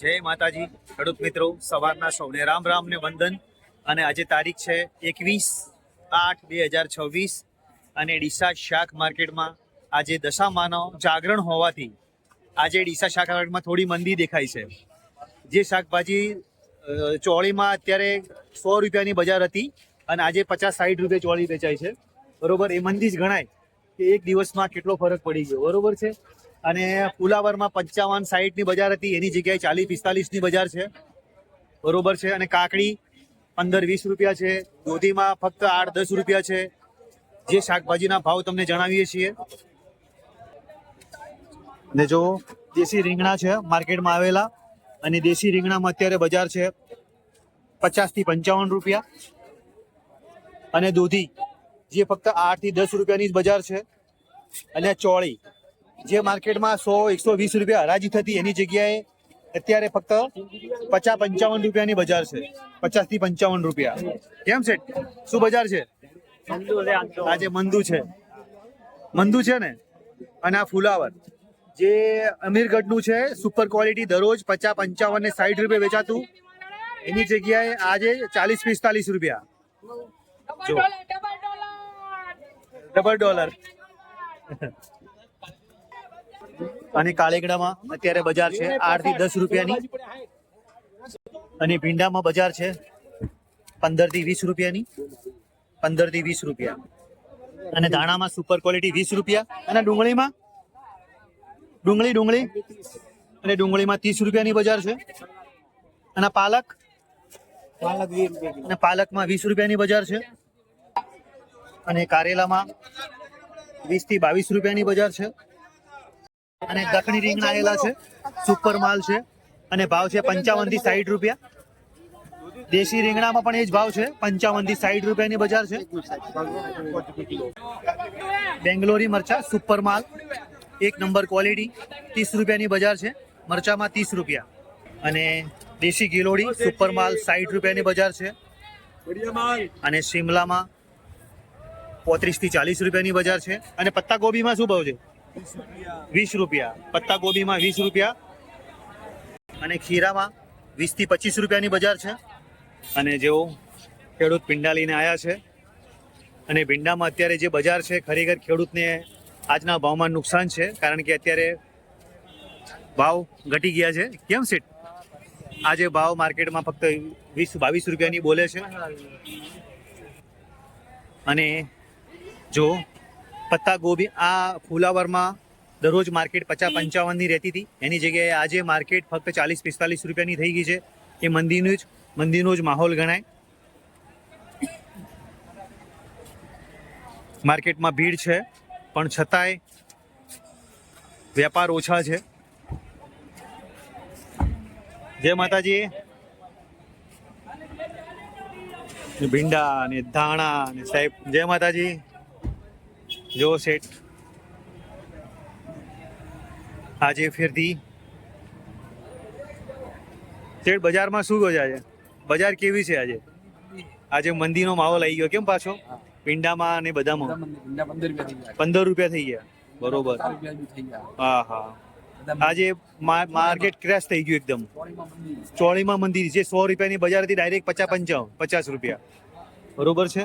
જય માતાજી ખેડૂત મિત્રો, સવારના સૌને રામ રામ ને વંદન. અને આજે તારીખ છે 21/8/2026 અને ડીસા શાક માર્કેટમાં આજે દશામાનો જાગરણ હોવાથી આજે ડીસા શાક માર્કેટમાં થોડી મંદી દેખાય છે. જે શાકભાજી ચોળીમાં અત્યારે 100 રૂપિયાની બજાર હતી અને આજે 50-60 રૂપિયા ચોળી વેચાય છે. બરોબર, એ મંદી જ ગણાય કે એક દિવસમાં કેટલો ફરક પડી ગયો. બરોબર છે. અને ફુલાવરમાં 55-60ની બજાર હતી, એની જગ્યાએ 40-45ની બજાર છે. બરોબર છે. અને કાકડી 15-20 રૂપિયા છે. દૂધીમાં ફક્ત 8-10 રૂપિયા છે. જે શાકભાજીના ભાવ તમને જણાવીએ છીએ. ને જો દેશી રીંગણા છે માર્કેટમાં આવેલા, અને દેશી રીંગણામાં અત્યારે બજાર છે 50-55 રૂપિયા. અને દૂધી જે ફક્ત 8-10 રૂપિયાની જ બજાર છે. અને ચોળી જે માર્કેટમાં 100-120 રૂપિયા હરાજી થતી, એની જગ્યાએ અત્યારે ફક્ત 50-55 રૂપિયાની બજાર છે. 50-55 રૂપિયા. કેમ છે, શું બજાર છે આજે? મંદુ છે ને. અને આ ફુલાવર જે અમીરગઢનું છે, સુપર ક્વોલિટી, દરરોજ 50-55 ને 60 રૂપિયા વેચાતું, એની જગ્યાએ આજે 40-45 રૂપિયા. જો $. અને કાળેગડામાં અત્યારે બજાર છે 8-10 રૂપિયાની. અને ભીંડામાં બજાર છે 15-20 રૂપિયાની. 15-20 રૂપિયા. અને ધાણામાં સુપર ક્વોલિટી 20 રૂપિયા. અને ડુંગળીમાં ડુંગળી અને ડુંગળીમાં 30 રૂપિયાની બજાર છે. અને પાલકમાં 20 રૂપિયાની બજાર છે. અને કારેલામાં 20-22 રૂપિયાની બજાર છે. અને દખણી રીંગણા આવેલા છે, સુપર માલ છે, અને ભાવ છે 55-60 રૂપિયા. દેશી રીંગણામાં પણ એ જ ભાવ છે, 55-60 રૂપિયાની બજાર છે. બેંગ્લોરી મરચા સુપર માલ 1 નંબર ક્વોલિટી, 30 રૂપિયાની બજાર છે. મરચામાં 30 રૂપિયા. અને દેશી ગિલોડી સુપર માલ 60 રૂપિયાની બજાર છે. અને શિમલામાં 35-40 રૂપિયાની બજાર છે. અને પત્તા ગોબીમાં શું ભાવ છે? 20 રૂપિયા. પત્તા ગોબીમાં 20 રૂપિયા. અને ખીરામાં 20-25 રૂપિયાની બજાર છે. અને જેઓ ખેડૂત ભીંડા લઈને આવ્યા છે, અને ભીંડામાં અત્યારે જે બજાર છે, ખરેખર ખેડૂતને આજના ભાવમાં નુકસાન છે, કારણ કે અત્યારે ભાવ ઘટી ગયા છે. કેમ સેટ? આજે ભાવ માર્કેટમાં ફક્ત 20-22 રૂપિયાની બોલે છે. અને જો પત્તા ગોબી, આ ફુલાવરમાં દરરોજ માર્કેટ 50-55ની રહેતી હતી, એની જગ્યાએ આજે માર્કેટ ફક્ત 40-45 રૂપિયાની થઈ ગઈ છે. એ મંદીનો જ માહોલ ગણાય. માર્કેટમાં ભીડ છે, પણ છતાંય વેપાર ઓછા છે. જય માતાજી. ભીંડા ને ધાણા ને સાહેબ, જય માતાજી. જો શેઠ આજે ફેરથી શેઠ બજારમાં શું ગયો છે? બજાર કેવી છે આજે? આજે મંદીનો માહોલ આવી ગયો. કેમ પાછો? ભીંડામાં ને બધામાં 15 રૂપિયા થઈ ગયા. બરોબર. હા. આજે માર્કેટ ક્રેશ થઈ ગયું એકદમ. ચોળીમાં મંદી છે. 100 રૂપિયાની બજાર હતી, ડાયરેક્ટ 50 રૂપિયા. બરોબર છે.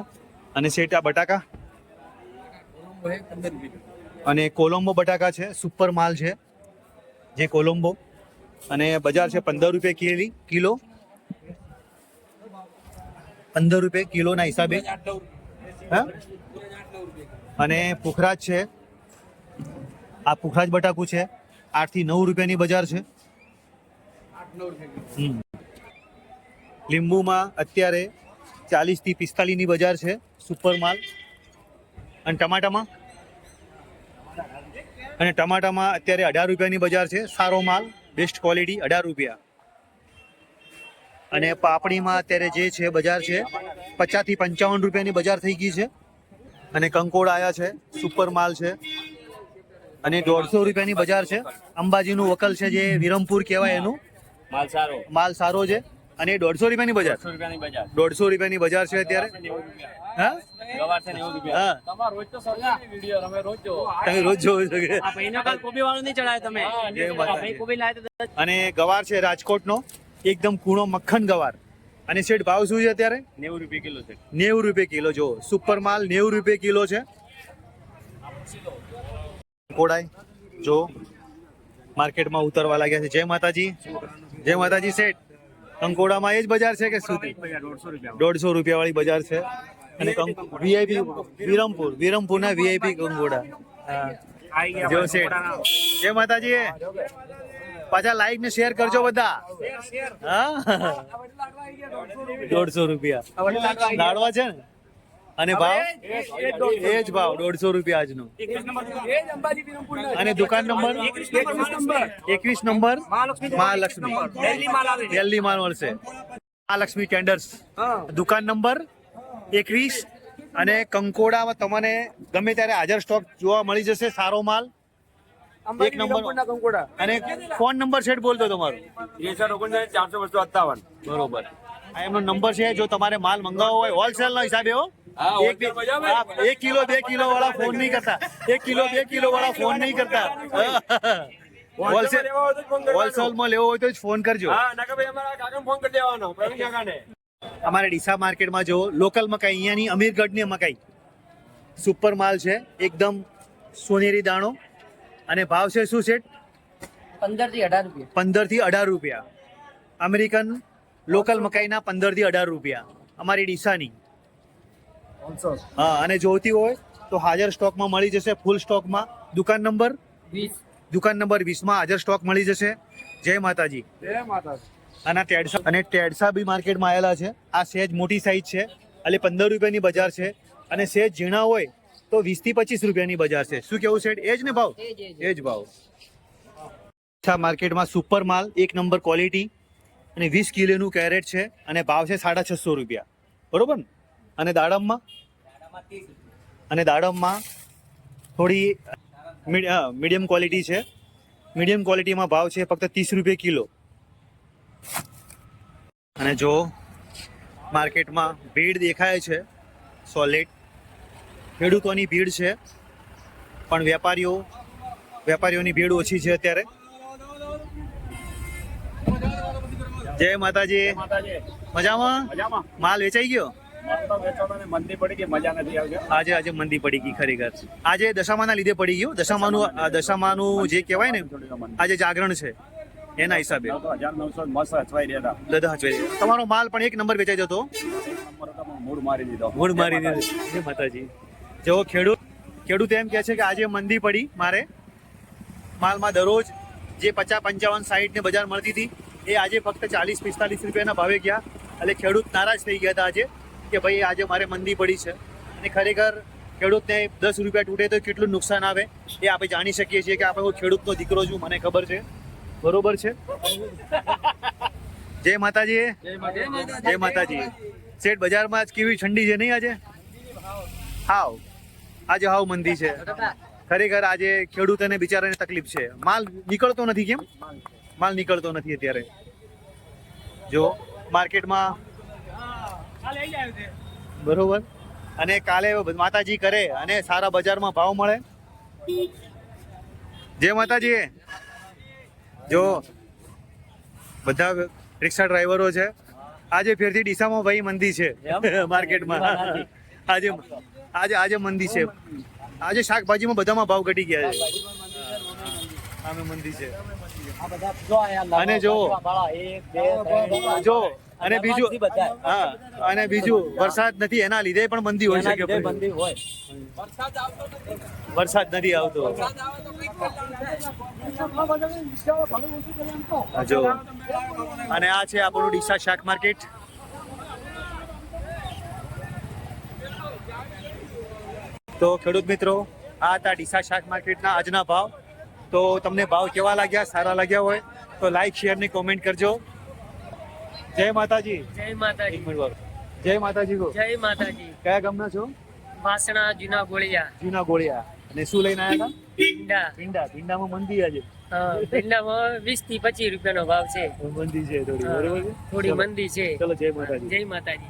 અને શેઠ આ બટાકા અને કોલંબો બટાકા છે, સુપર માલ છે જે કોલંબો, અને બજાર છે 15 રૂપિયા કિલો. 15 રૂપિયા કિલોના હિસાબે. હા. અને પુખરાજ છે, આ પુખરાજ બટાકું છે, 8-9 રૂપિયાની બજાર છે. લીંબુમાં અત્યારે 40-45ની બજાર છે, સુપર માલ. અને ટમાટામાં અત્યારે 18 રૂપિયાની બજાર છે, સારો માલ, બેસ્ટ ક્વોલિટી, 18 રૂપિયા. અને પાપડીમાં અત્યારે જે છે બજાર છે 50-55 રૂપિયાની બજાર થઈ ગઈ છે. અને કંકોડ આવ્યા છે, સુપર માલ છે, અને 150 રૂપિયાની બજાર છે. અંબાજીનું વકલ છે, જે વિરમપુર કહેવાય, એનું માલ સારો છે. અને 150 રૂપિયાની બજાર, 150 રૂપિયાની બજાર છે અત્યારે. હા હા તમે રોજ જોવો છો કે? અને ગવાર છે રાજકોટનો એકદમ કૂણો મક્ખન ગવાર. અને શેઠ ભાવ શું છે અત્યારે? 90 રૂપિયા કિલો છે. 90 રૂપિયા કિલો. જો સુપર માલ 90 રૂપિયા કિલો છે. કોડાઈ જો માર્કેટમાં ઉતરવા લાગ્યા છે. જય માતાજી, જય માતાજી શેઠ. કંકોડામાં એ જ બજાર છે કે સુધી? 150 રૂપિયા વાળી બજાર છે. અને વીઆઈપી વિરમપુરના વીઆઈપી કંકોડા. જો શેઠ, જય માતાજી. પાછા લાઈક ને શેર કરજો બધા. હા 150 રૂપિયા લાડવા છે ને. અને ભાવ એ જ ભાવ 150 રૂપિયા આજનો. અને દુકાન નંબર 21 નંબર મહાલક્ષ્મી, દિલ્હી માલ મળશે. મહાલક્ષ્મી ટેન્ડર્સ દુકાન નંબર 21. અને કંકોડામાં તમને ગમે ત્યારે હાજર સ્ટોક જોવા મળી જશે. સારો માલ એક નંબર. અને ફોન નંબર સેટ બોલતો તમારો? 459 બરોબર. આ એમનો નંબર છે. જો તમારે માલ મંગાવવો હોય હોલસેલ ના હિસાબે હો. 1 કિલો 2 કિલો વાળા ફોન નહીં કરતા. 1 કિલો 2 કિલો વાળા ફોન નહીં કરતા. હોલસેલ માં લેવો હોય તો જ ફોન કરજો. અમારે ડીસા માર્કેટમાં જો લોકલ મકાઈ, અહીંયાની અમીરગઢની મકાઈ સુપર માલ છે. એકદમ સોનેરી દાણો. અને ભાવ છે શું સેટ? 15 થી 18 રૂપિયા. 15 થી 18 રૂપિયા. અમેરિકન લોકલ મકાઈના 15 થી 18 રૂપિયા અમારી ડીસાની. હા, અને જોઈતી હોય તો હાજર સ્ટોકમાં મળી જશે. ફૂલ સ્ટોકમાં. દુકાન નંબર 20 માં હાજર સ્ટોક મળી જશે. જય માતાજી. અને ટેડસા બી માર્કેટમાં આવેલા છે. આ સહેજ મોટી સાઈઝ છે એટલે 15 રૂપિયાની બજાર છે. અને સહેજ ઝીણા હોય તો 20 થી 25 રૂપિયાની બજાર છે. શું કેવું સેઠ? એ જ ને ભાવ? એ જ ભાવ. માર્કેટમાં સુપર માલ 1 નંબર ક્વોલિટી અને 20 કિલોનું કેરેટ છે. અને ભાવ છે 650 રૂપિયા. બરોબર ને? અને દાડમમાં થોડી મીડિયમ ક્વોલિટી છે. મીડિયમ ક્વોલિટીમાં ભાવ છે ફક્ત 30 રૂપિયા કિલો. અને જો માર્કેટમાં ભીડ દેખાય છે સોલિડ. ખેડૂતોની ભીડ છે પણ વેપારીઓની ભીડ ઓછી છે અત્યારે. જય માતાજી. મજામાં? માલ વેચાઈ ગયો? આજે મંદી પડી ગઈ ખરેખર. આજે દશામાના લીધે પડી ગયું. દશામાનું જે કહેવાય ને આજે જાગરણ છે એના હિસાબે. તમારો માલ પણ 1 નંબર વેચાઈ જતો. મૂળ મારી દીધો. જય માતાજી. જો ખેડૂત એમ કહે છે કે આજે મંદી પડી મારે. માલમાં દરરોજ જે 50, 55, 60 ને બજાર મળતી હતી એ આજે ફક્ત 40, 45 રૂપિયાના ભાવે ગયા. એટલે ખેડૂત નારાજ થઈ ગયા હતા આજે કે ભાઈ આજે મારે મંદી પડી છે. અને ખરેખર ખેડૂતને 10 રૂપિયા તૂટે તો કેટલું નુકસાન આવે એ આપણે જાણી શકીએ છીએ કે આપણે હું ખેડૂતનો દીકરો છું, મને ખબર છે. બરોબર છે. જય માતાજી. જય માતાજી. શેઠ બજારમાં આજ કેવી ઠંડી છે નહીં આજે? આજે હાવ મંદી છે ખરેખર. આજે ખેડૂતોને બિચારાને તકલીફ છે. માલ નીકળતો નથી. કેમ માલ નીકળતો નથી અત્યારે? જો માર્કેટમાં બરોબર. અને કાલે માતાજી કરે અને સારા બજારમાં ભાવ મળે. જય માતાજી. જો બધા રિક્ષા ડ્રાઈવરો છે. આજે ફેરથી ડીસામાં ભાઈ મંદી છે માર્કેટમાં. આજે મંદી છે. આજે શાકભાજીમાં બધામાં ભાવ ઘટી ગયા છે. આમે મંદી છે. અને જો અને બીજું વરસાદ નથી એના લીધે પણ મંદી હોય શકે. વરસાદ નથી આવતો. જો અને આ છે આપણું ડીસા શાક માર્કેટ. તો ખેડૂત મિત્રો આ હતા ડીસા શાક માર્કેટના આજના ભાવ. તો તમને ભાવ કેવા લાગ્યા? સારા લાગ્યા હોય તો લાઈક, શેર ને કોમેન્ટ કરજો. જય માતાજી. જય માતાજી. જય માતાજી. જય માતાજી. કયા ગામના છો? વાસણા જૂના ગોળિયા. અને શું લઈને આવ્યા હતા? ભીંડામાં મંદી આજે. ભીંડામાં 20 થી 25 રૂપિયાનો ભાવ છે. મંદી છે થોડી, હા, બરોબર છે? થોડી ચલો, મંદી છે. ચલો જય માતાજી. જય માતાજી.